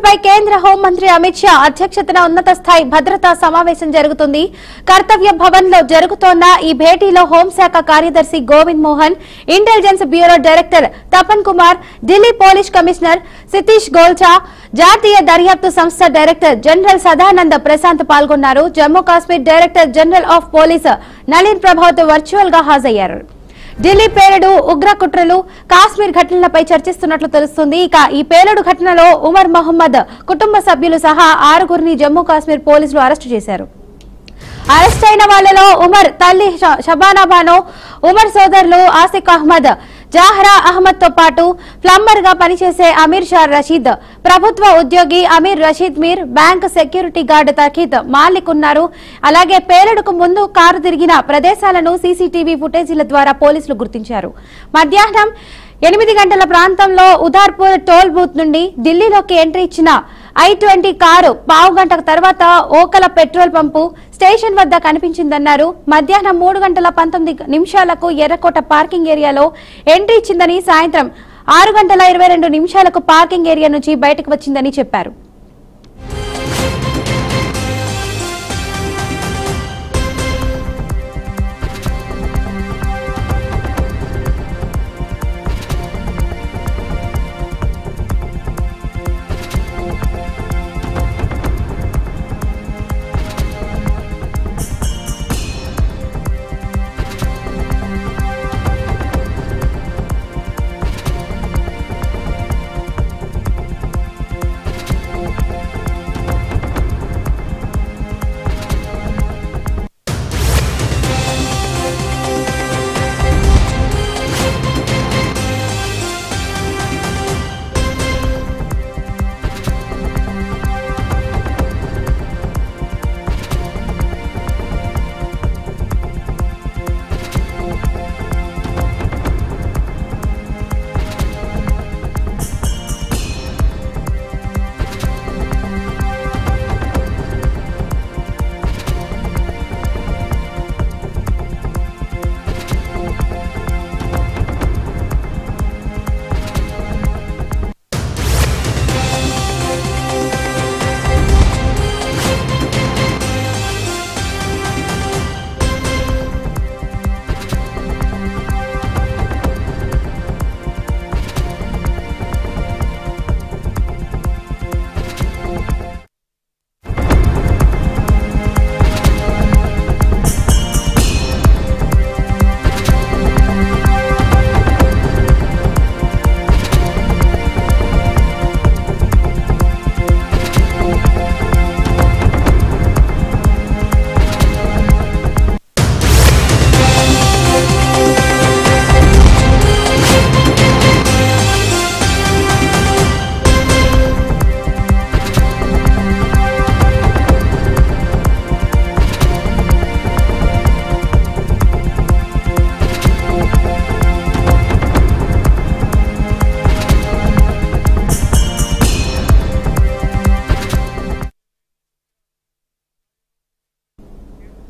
కేంద్ర హోంమంత్రి అమిత్ షా అధ్యక్షతన ఉన్నత స్థాయి భద్రతా సమావేశం జరుగుతుంది. కర్తవ్య భవన్ లో జరుగుతోన్న ఈ భేటీలో హోంశాఖ కార్యదర్శి Govind Mohan, intelligence bureau director Tapan Kumar, Delhi police commissioner Satish Golcha, జాతీయ దర్యాప్తు సంస్థ డైరెక్టర్ జనరల్ సదానంద ప్రశాంత్ పాల్గొన్నారు. Jammu Kashmir director general of police Nalin Prabhat virtual గా హాజరయ్యారు. ఢిల్లీ పేలుడు, ఉగ్ర కుట్రలు, కాశ్మీర్ ఘటనలపై చర్చిస్తున్నట్లు తెలుస్తుంది. ఇక ఈ పేలుడు ఘటనలో ఉమర్ మహమ్మద్ కుటుంబ సభ్యులు సహా 6గురిని జమ్మూ కాశ్మీర్ పోలీసులు అరెస్టు చేశారు. అరెస్ట్ అయిన వాళ్లలో ఉమర్ తల్లి షబానా బానో, ఉమర్ సోదరులు ఆసిక్ అహ్మద్, జాహ్రా అహ్మద్ తో పాటు ప్లంబర్ గా పనిచేసే అమీర్ షా రషీద్, ప్రభుత్వ ఉద్యోగి అమీర్ రషీద్ మీర్, బ్యాంక్ సెక్యూరిటీ గార్డ్ తఖీద్ మాలిక్ ఉన్నారు. అలాగే పేలుడుకు ముందు కారు తిరిగిన ప్రదేశాలను సీసీటీవీ ఫుటేజీల ద్వారా పోలీసులు గుర్తించారు. మధ్యాహ్నం 8 గంటల ప్రాంతంలో ఉదార్పూర్ టోల్ బూత్ నుండి ఢిల్లీలోకి ఎంట్రీ ఇచ్చిన I-20 కారు పావు గంట తర్వాత ఓకల పెట్రోల్ పంపు స్టేషన్ వద్ద కనిపించిందన్నారు. మధ్యాహ్నం 3 గంటల 19 నిమిషాలకు ఎర్రకోట పార్కింగ్ ఏరియాలో ఎంట్రీ ఇచ్చిందని, సాయంత్రం 6 గంటల 22 నిమిషాలకు పార్కింగ్ ఏరియా నుంచి బయటకు వచ్చిందని చెప్పారు.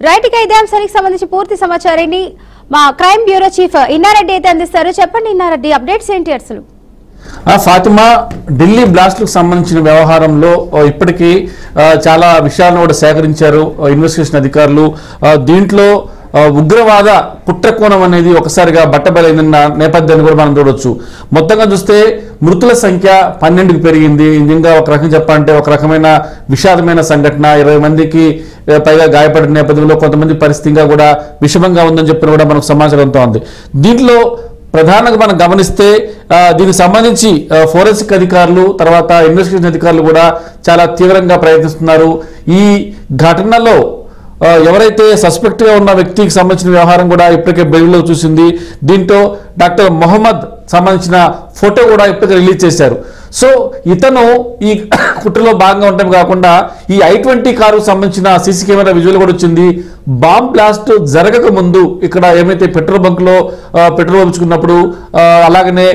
రైట్, ఇక ఇదే అంశానికి సంబంధించి పూర్తి సమాచారాన్ని మా క్రైమ్ బ్యూరో చీఫ్ ఇన్నారెడ్డి అయితే అందిస్తారు. చెప్పండి ఇన్నారెడ్డి, అప్డేట్స్ ఏంటి అసలు? ఫాతిమా, ఢిల్లీ బ్లాస్ట్లకు సంబంధించిన వ్యవహారంలో ఇప్పటికీ చాలా విషయాలను కూడా సేకరించారు ఇన్వెస్టిగేషన్ అధికారులు. దీంట్లో ఉగ్రవాద కుట్రకోణం అనేది ఒకసారిగా బట్టబయలైన నేపథ్యాన్ని కూడా మనం చూడొచ్చు. మొత్తంగా చూస్తే మృతుల సంఖ్య 12కి పెరిగింది. నిజంగా ఒక రకంగా చెప్పాలంటే ఒక రకమైన విషాదమైన సంఘటన. 20 మందికి పైగా గాయపడిన నేపథ్యంలో కొంతమంది పరిస్థితిగా కూడా విషమంగా ఉందని చెప్పిన కూడా మనకు సమాచారంతో ఉంది. దీంట్లో ప్రధానంగా మనం గమనిస్తే దీనికి సంబంధించి ఫోరెన్సిక్ అధికారులు, తర్వాత ఇన్వెస్టిగేషన్ అధికారులు కూడా చాలా తీవ్రంగా ప్రయత్నిస్తున్నారు. ఈ ఘటనలో ఎవరైతే సస్పెక్ట్ గా ఉన్న వ్యక్తికి సంబంధించిన వ్యవహారం కూడా ఇప్పటికే బెయిల్లో చూసింది. దీంతో డాక్టర్ మొహమ్మద్ సంబంధించిన ఫోటో కూడా ఇప్పటికే రిలీజ్ చేశారు. సో ఇతను ఈ కుట్రలో భాగంగా ఉండటం కాకుండా ఈ I-20 కారుకు సంబంధించిన సీసీ కెమెరా విజువల్ కూడా వచ్చింది. బాంబ్ బ్లాస్ట్ జరగక ముందు ఇక్కడ ఏమైతే పెట్రోల్ బంక్ లో పెట్రోల్ పంచుకున్నప్పుడు, అలాగనే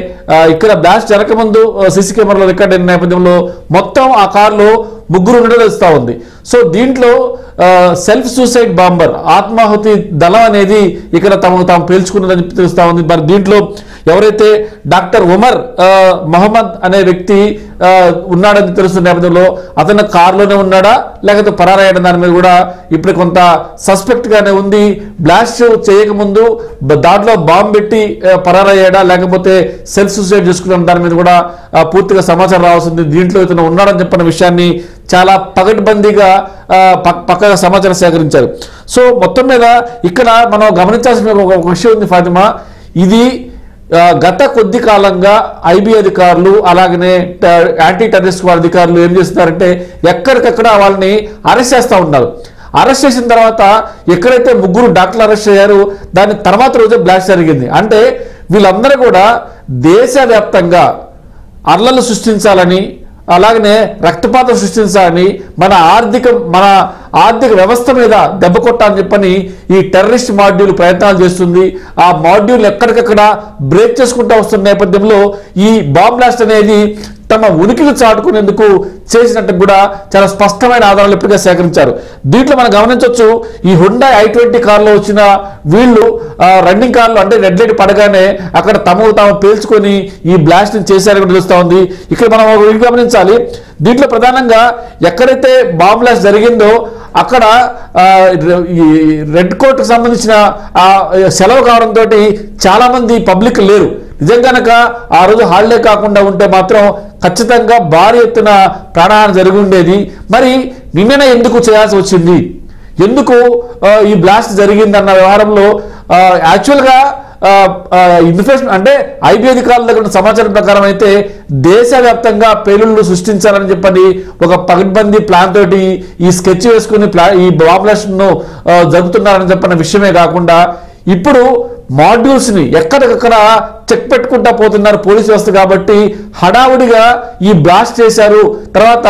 ఇక్కడ బ్లాస్ట్ జరగక ముందు సీసీ కెమెరాలో రికార్డ్ అయిన నేపథ్యంలో మొత్తం ఆ కారులో ముగ్గురు ఉండడం తెలుస్తా ఉంది. సో దీంట్లో సెల్ఫ్ సూసైడ్ బాంబర్, ఆత్మాహుతి దళం అనేది ఇక్కడ తాము పేల్చుకున్నదని తెలుస్తా ఉంది. మరి దీంట్లో ఎవరైతే డాక్టర్ ఉమర్ మొహమ్మద్ అనే వ్యక్తి ఉన్నాడని తెలుస్తున్న నేపథ్యంలో అతను కారులోనే ఉన్నాడా లేకపోతే పరారయ్యడం దాని మీద కూడా ఇప్పుడు కొంత సస్పెక్ట్ గానే ఉంది. బ్లాస్ట్ చేయకముందు దాంట్లో బాంబు పెట్టి పరారయ్యాడా లేకపోతే సెల్ఫ్ సూసైడ్ చేసుకున్న దాని మీద కూడా పూర్తిగా సమాచారం రావాల్సింది. దీంట్లో ఇతను ఉన్నాడని చెప్పిన విషయాన్ని చాలా పకడ్బందీగా పక్కగా సమాచారం సేకరించారు. సో మొత్తం మీద ఇక్కడ మనం గమనించాల్సిన ఒక విషయం ఉంది ఫాతిమా. ఇది గత కొద్ది కాలంగా ఐబీ అధికారులు అలాగనే యాంటీ టెర్రరిస్ట్ అధికారులు ఏం చేస్తున్నారంటే ఎక్కడికక్కడ వాళ్ళని అరెస్ట్ చేస్తూ ఉన్నారు. అరెస్ట్ చేసిన తర్వాత ఎక్కడైతే 3 డాక్టర్లు అరెస్ట్ అయ్యారు దాని తర్వాత రోజే బ్లాస్ట్ జరిగింది. అంటే వీళ్ళందరూ కూడా దేశవ్యాప్తంగా అల్లర్లు సృష్టించాలని అలాగనే రక్తపాతం సృష్టించాలని మన ఆర్థిక వ్యవస్థ మీద దెబ్బ కొట్టాలని చెప్పని ఈ టెర్రరిస్ట్ మాడ్యూల్ ప్రయత్నాలు చేస్తుంది. ఆ మాడ్యూల్ ఎక్కడికక్కడ బ్రేక్ చేసుకుంటూ వస్తున్న నేపథ్యంలో ఈ బాంబ్ బ్లాస్ట్ అనేది తమ ఉనికిని చాటుకునేందుకు చేసినట్టు కూడా చాలా స్పష్టమైన ఆధారాలు ఇప్పటికే సేకరించారు. దీంట్లో మనం గమనించవచ్చు ఈ హుండా i20 కారులో వచ్చిన వీళ్ళు రన్నింగ్ కార్లు అంటే రెడ్ లైట్ పడగానే అక్కడ తాము పేల్చుకొని ఈ బ్లాస్ట్ చేశారని తెలుస్తూ ఉంది. ఇక్కడ మనం గమనించాలి. దీంట్లో ప్రధానంగా ఎక్కడైతే బాంబ్ బ్లాస్ట్ జరిగిందో అక్కడ ఈ రెడ్ కోర్టుకు సంబంధించిన సెలవు కావడంతో చాలా మంది పబ్లిక్ లేరు. నిజంగానక ఆ రోజు హాలిడే కాకుండా ఉంటే మాత్రం ఖచ్చితంగా భారీ ఎత్తున ప్రాణహాని జరిగి ఉండేది. మరి నిన్ననే ఎందుకు చేయాల్సి వచ్చింది, ఎందుకు ఈ బ్లాస్ట్ జరిగిందన్న వ్యవహారంలో యాక్చువల్గా ఇన్ఫర్మేషన్ అంటే ఐబీ అధికారుల దగ్గర సమాచారం ప్రకారం అయితే దేశవ్యాప్తంగా పేలుళ్లు సృష్టించాలని చెప్పని ఒక పగడ్బందీ ప్లాన్ తోటి ఈ స్కెచ్ వేసుకుని ఈ బాంబ్ బ్లాస్ట్ ను జరుపుతున్నారని చెప్పిన విషయమే కాకుండా ఇప్పుడు మాడ్యూల్స్ ని ఎక్కడికక్కడ చెక్ పెట్టుకుంటా పోతున్నారు పోలీసు వ్యవస్థ. కాబట్టి హడావుడిగా ఈ బ్లాస్ట్ చేశారు. తర్వాత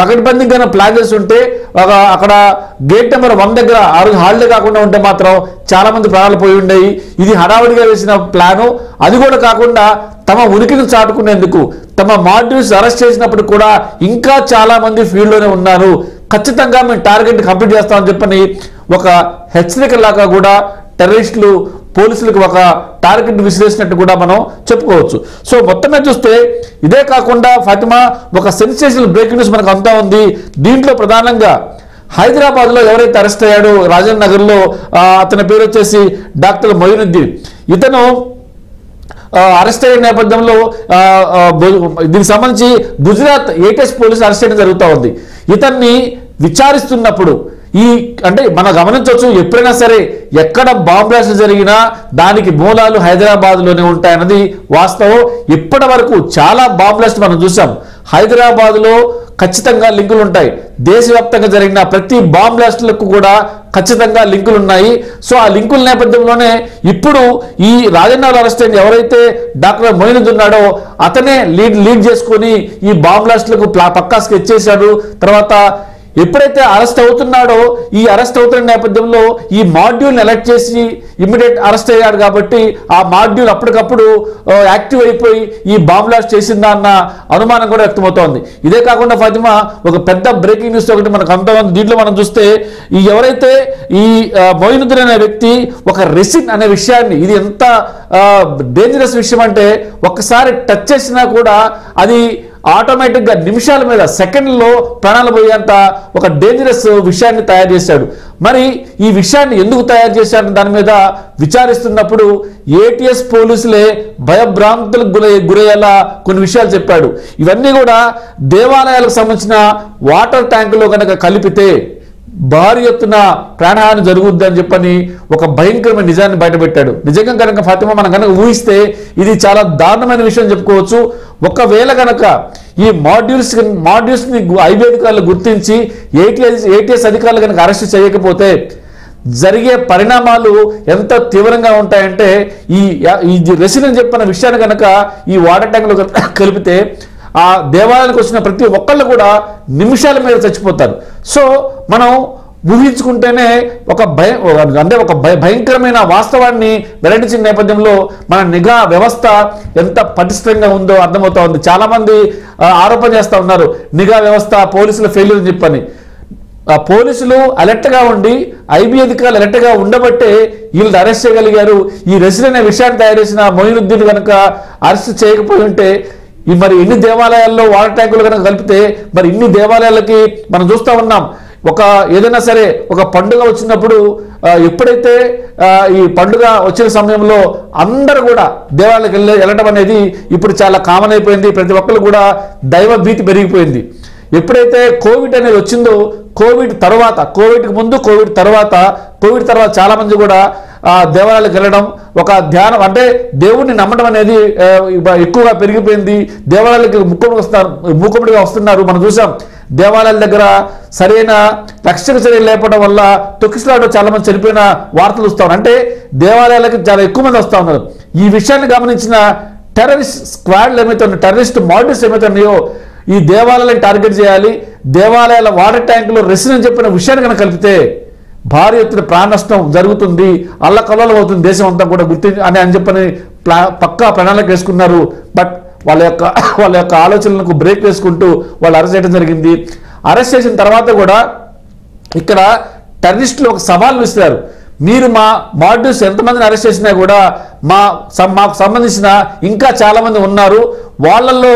పకడ్బందీగా ప్లాన్ చేసి ఉంటే అక్కడ గేట్ నెంబర్ 1 దగ్గర ఆ రోజు హాలిడే కాకుండా ఉంటే మాత్రం చాలా మంది ప్రాణాలు పోయి ఉండేవి. ఇది హడావుడిగా వేసిన ప్లాను. అది కూడా కాకుండా తమ ఉనికిని చాటుకునేందుకు తమ మాడ్యూల్స్ అరెస్ట్ చేసినప్పుడు కూడా ఇంకా చాలా మంది ఫీల్డ్లోనే ఉన్నారు, ఖచ్చితంగా మేము టార్గెట్ కంప్లీట్ చేస్తామని చెప్పని ఒక హెచ్చరికలాగా కూడా టెర్రరిస్టులు పోలీసులకు ఒక టార్గెట్ విసిరేసినట్టు కూడా మనం చెప్పుకోవచ్చు. సో మొత్తం మీద చూస్తే ఇదే కాకుండా ఫాతిమా ఒక సెన్సేషనల్ బ్రేకింగ్ న్యూస్ మనకు అంతా ఉంది. దీంట్లో ప్రధానంగా హైదరాబాద్ లో ఎవరైతే అరెస్ట్ అయ్యాడో రాజేంద్ర నగర్ లో అతని పేరు వచ్చేసి డాక్టర్ మొయినుద్దీన్. ఇతను అరెస్ట్ అయిన నేపథ్యంలో దీనికి సంబంధించి గుజరాత్ ఏటీఎస్ పోలీసులు అరెస్ట్ చేయడం జరుగుతూ ఉంది. ఇతన్ని విచారిస్తున్నప్పుడు అంటే మనం గమనించవచ్చు ఎప్పుడైనా సరే ఎక్కడ బాంబ్ బ్లాస్ట్ జరిగినా దానికి మూలాలు హైదరాబాద్ లోనే ఉంటాయన్నది వాస్తవం. ఇప్పటి వరకు చాలా బాంబ్ బ్లాస్ట్ మనం చూసాం. హైదరాబాద్ లో ఖచ్చితంగా లింకులు ఉంటాయి. దేశవ్యాప్తంగా జరిగిన ప్రతి బాంబ్ బ్లాస్ట్లకు కూడా ఖచ్చితంగా లింకులు ఉన్నాయి. సో ఆ లింకుల నేపథ్యంలోనే ఇప్పుడు ఈ రాజన్నలో అరెస్ట్ అయిన ఎవరైతే డాక్టర్ మొయినుద్దీన్ ఉన్నాడో అతనే లీడ్ చేసుకొని ఈ బాంబ్ బ్లాస్ట్లకు పక్కా స్కెచ్ చేశాడు. తర్వాత ఎప్పుడైతే అరెస్ట్ అవుతున్నాడో ఈ అరెస్ట్ అవుతున్న నేపథ్యంలో ఈ మాడ్యూల్ ఎలక్ట్ చేసి ఇమ్మీడియట్ అరెస్ట్ అయ్యాడు. కాబట్టి ఆ మాడ్యూల్ అప్పటికప్పుడు యాక్టివ్ అయిపోయి ఈ బాంబ్ బ్లాస్ట్ చేసిందా అన్న అనుమానం కూడా వ్యక్తమవుతోంది. ఇదే కాకుండా ఫాతిమా ఒక పెద్ద బ్రేకింగ్ న్యూస్ ఒకటి మనకు అంతా ఉంది. దీంట్లో మనం చూస్తే ఈ ఎవరైతే ఈ మొయినుద్దీన్ అనే వ్యక్తి ఒక రెసిన్ అనే విషయాన్ని, ఇది ఎంత డేంజరస్ విషయం అంటే ఒక్కసారి టచ్ చేసినా కూడా అది ఆటోమేటిక్ గా నిమిషాల మీద సెకండ్లో ప్రాణాలు పోయేంత ఒక డేంజరస్ విషయాన్ని తయారు చేశాడు. మరి ఈ విషయాన్ని ఎందుకు తయారు చేశాడని దాని మీద విచారిస్తున్నప్పుడు ఏటీఎస్ పోలీసులే భయభ్రాంతులకు గురయ్యేలా కొన్ని విషయాలు చెప్పాడు. ఇవన్నీ కూడా దేవాలయాలకు సంబంధించిన వాటర్ ట్యాంకులో కనుక కలిపితే భారీ ఎత్తున ప్రాణహాని జరుగుద్ది అని చెప్పని ఒక భయంకరమైన నిజాన్ని బయటపెట్టాడు. నిజంగా కనుక ఫాతిమా మనం కనుక ఊహిస్తే ఇది చాలా దారుణమైన విషయం చెప్పుకోవచ్చు. ఒకవేళ కనుక ఈ మాడ్యూల్స్ ని ఐబీ అధికారులు గుర్తించి ఏటీఎస్ అధికారులు కనుక అరెస్ట్ చేయకపోతే జరిగే పరిణామాలు ఎంత తీవ్రంగా ఉంటాయంటే ఈ రెసిన్ అని చెప్పిన విషయాన్ని కనుక ఈ వాటర్ ట్యాంక్ లో కలిపితే ఆ దేవాలయానికి వచ్చిన ప్రతి ఒక్కళ్ళు కూడా నిమిషాల మీద చచ్చిపోతారు. సో మనం ఊహించుకుంటేనే ఒక భయంకరమైన వాస్తవాన్ని వెల్లడించిన నేపథ్యంలో మన నిఘా వ్యవస్థ ఎంత పటిష్టంగా ఉందో అర్థమవుతా ఉంది. చాలా మంది ఆరోపణ చేస్తా ఉన్నారు నిఘా వ్యవస్థ పోలీసుల ఫెయిల్యూర్ అని చెప్పని. పోలీసులు అలర్ట్ గా ఉండి ఐబీ అధికారులు అలర్ట్ గా ఉండబట్టే వీళ్ళు అరెస్ట్ చేయగలిగారు. ఈ రెసిల్ అనే విషయాన్ని తయారు చేసిన మొయినుద్దీన్ కనుక అరెస్ట్ చేయకపోయి ఉంటే మరి ఇన్ని దేవాలయాల్లో వాటర్ ట్యాంకులు కనుక కలిపితే మరి ఇన్ని దేవాలయాలకి మనం చూస్తూ ఉన్నాం. ఏదైనా సరే ఒక పండుగ వచ్చినప్పుడు ఎప్పుడైతే ఈ పండుగ వచ్చిన సమయంలో అందరూ కూడా దేవాలయాలకు వెళ్ళడం అనేది ఇప్పుడు చాలా కామన్ అయిపోయింది. ప్రతి ఒక్కరు కూడా దైవ భీతి పెరిగిపోయింది. ఎప్పుడైతే కోవిడ్ అనేది వచ్చిందో కోవిడ్కి ముందు కోవిడ్ తర్వాత చాలా మంది కూడా దేవాలయాలకు వెళ్ళడం, ఒక ధ్యానం అంటే దేవుణ్ణి నమ్మడం అనేది ఎక్కువగా పెరిగిపోయింది. దేవాలయాలకి మూకుముడిగా వస్తున్నారు. మనం చూసాం దేవాలయాల దగ్గర సరైన రక్షణ చర్యలు లేకపోవడం వల్ల తొక్కిసలాట చాలా మంది చనిపోయిన వార్తలు వస్తా ఉన్నారు. అంటే దేవాలయాలకి చాలా ఎక్కువ మంది వస్తూ ఉన్నారు. ఈ విషయాన్ని గమనించిన టెర్రరిస్ట్ స్క్వాడ్లు ఏమైతే ఉన్నాయో, టెర్రరిస్ట్ మాడ్యూల్స్ ఏమైతే ఉన్నాయో ఈ దేవాలయాలను టార్గెట్ చేయాలి, దేవాలయాల వాటర్ ట్యాంకులు రెసిల్ అని చెప్పిన విషయాన్ని కనుక కలిపితే భారీ ఎత్తున ప్రాణ నష్టం జరుగుతుంది, అల్లకల్లోలం అవుతుంది దేశం అంతా కూడా అని చెప్పని పక్కా ప్రణాళిక వేసుకున్నారు. బట్ వాళ్ళ యొక్క ఆలోచనలకు బ్రేక్ వేసుకుంటూ వాళ్ళు అరెస్ట్ చేయడం జరిగింది. అరెస్ట్ చేసిన తర్వాత కూడా ఇక్కడ టెర్రరిస్టులు ఒక సవాల్ విసిరారు. మీరు మా మాడ్యూల్స్ ఎంతమందిని అరెస్ట్ చేసినా కూడా మాకు సంబంధించిన ఇంకా చాలా మంది ఉన్నారు, వాళ్ళల్లో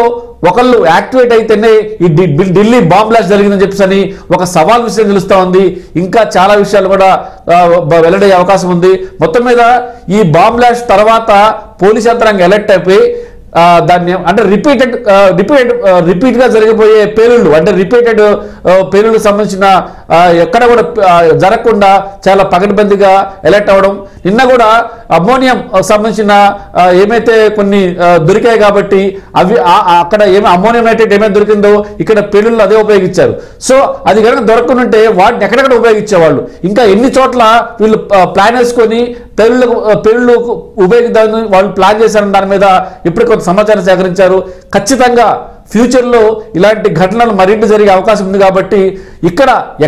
ఒకళ్ళు యాక్టివేట్ అయితేనే ఈ ఢిల్లీ బాంబ్ బ్లాస్ట్ జరిగిందని చెప్పేసి ఒక సవాల్ విషయం తెలుస్తూ ఉంది. ఇంకా చాలా విషయాలు కూడా వెల్లడయ్యే అవకాశం ఉంది. మొత్తం మీద ఈ బాంబ్ బ్లాస్ట్ తర్వాత పోలీస్ యంత్రాంగం అలర్ట్ అయిపోయి దాన్ని అంటే రిపీట్ గా జరిగిపోయే పేలుళ్ళు అంటే రిపీటెడ్ పేలుళ్ళకు సంబంధించిన ఎక్కడ కూడా జరగకుండా చాలా పకడ్బందీగా అలర్ట్ అవ్వడం. నిన్న కూడా అమ్మోనియం సంబంధించిన ఏమైతే కొన్ని దొరికాయి కాబట్టి అవి అక్కడ అమ్మోనియం నైట్రేట్ ఏమైతే దొరికిందో ఇక్కడ పేలుళ్ళు అదే ఉపయోగించారు. సో అది కనుక దొరకకుంటే వాటిని ఎక్కడెక్కడ ఉపయోగించేవాళ్ళు, ఇంకా ఎన్ని చోట్ల వీళ్ళు ప్లాన్ వేసుకొని పేలుళ్ళు ఉపయోగిద్దామని వాళ్ళు ప్లాన్ చేశారని దాని మీద ఇప్పుడు కొంత సమాచారం సేకరించారు. ఖచ్చితంగా ఫ్యూచర్లో ఇలాంటి ఘటనలు మరింత జరిగే అవకాశం ఉంది కాబట్టి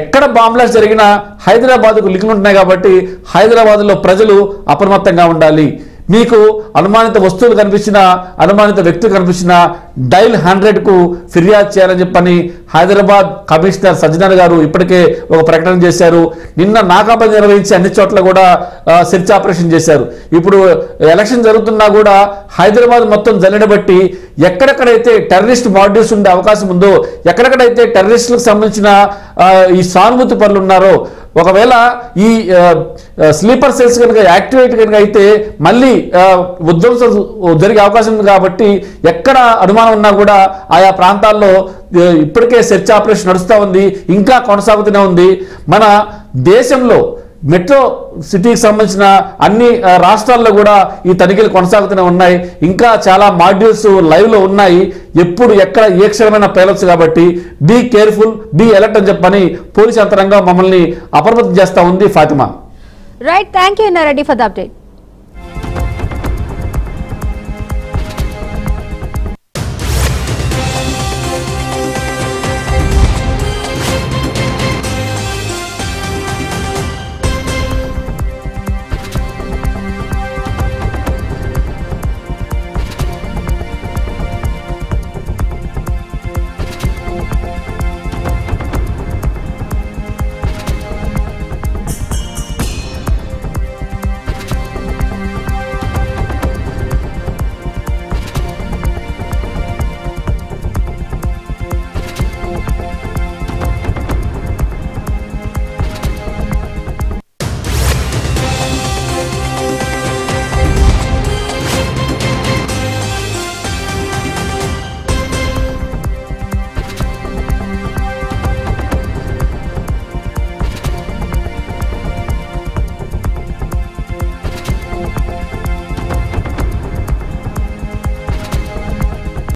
ఎక్కడ బాంబ్ బ్లాస్ట్ జరిగినా హైదరాబాద్కు లింకులు ఉంటున్నాయి కాబట్టి హైదరాబాద్లో ప్రజలు అప్రమత్తంగా ఉండాలి. మీకు అనుమానిత వస్తువులు కనిపించినా అనుమానిత వ్యక్తులు కనిపించినా డైల్ 100కు ఫిర్యాదు చేయాలని చెప్పని హైదరాబాద్ కమిషనర్ సజ్జనర్ గారు ఇప్పటికే ఒక ప్రకటన చేశారు. నిన్న నాకాపై నిర్వహించి అన్ని చోట్ల కూడా సెర్చ్ ఆపరేషన్ చేశారు. ఇప్పుడు ఎలక్షన్ జరుగుతున్నా కూడా హైదరాబాద్ మొత్తం జల్లెడబట్టి ఎక్కడెక్కడైతే టెర్రరిస్ట్ మాడ్యూల్స్ ఉండే అవకాశం ఉందో, ఎక్కడెక్కడైతే టెర్రరిస్టులకు సంబంధించిన ఈ సానుభూతి పనులు ఉన్నారో, ఒకవేళ ఈ స్లీపర్ సెల్స్ కనుక యాక్టివేట్ కనుక అయితే మళ్ళీ ఉద్ధ్వంసం జరిగే అవకాశం ఉంది కాబట్టి ఎక్కడ అనుమానం ఉన్నా కూడా ఆయా ప్రాంతాల్లో ఇప్పటికే సెర్చ్ ఆపరేషన్ నడుస్తూ ఉంది, ఇంకా కొనసాగుతూనే ఉంది. మన దేశంలో మెట్రో సిటీకి సంబంధించిన అన్ని రాష్ట్రాల్లో కూడా ఈ తనిఖీలు కొనసాగుతూనే ఉన్నాయి. ఇంకా చాలా మాడ్యూల్స్ లైవ్లో ఉన్నాయి. ఎప్పుడు ఎక్కడ ఏ క్షణమైనా పేలొచ్చు కాబట్టి బీ కేర్ఫుల్, బీ అలర్ట్ అని చెప్పని పోలీస్ యంత్రాంగం మమ్మల్ని అప్రమత్తం చేస్తూ ఉంది. Fatima. Right, thank you Reddy for the update.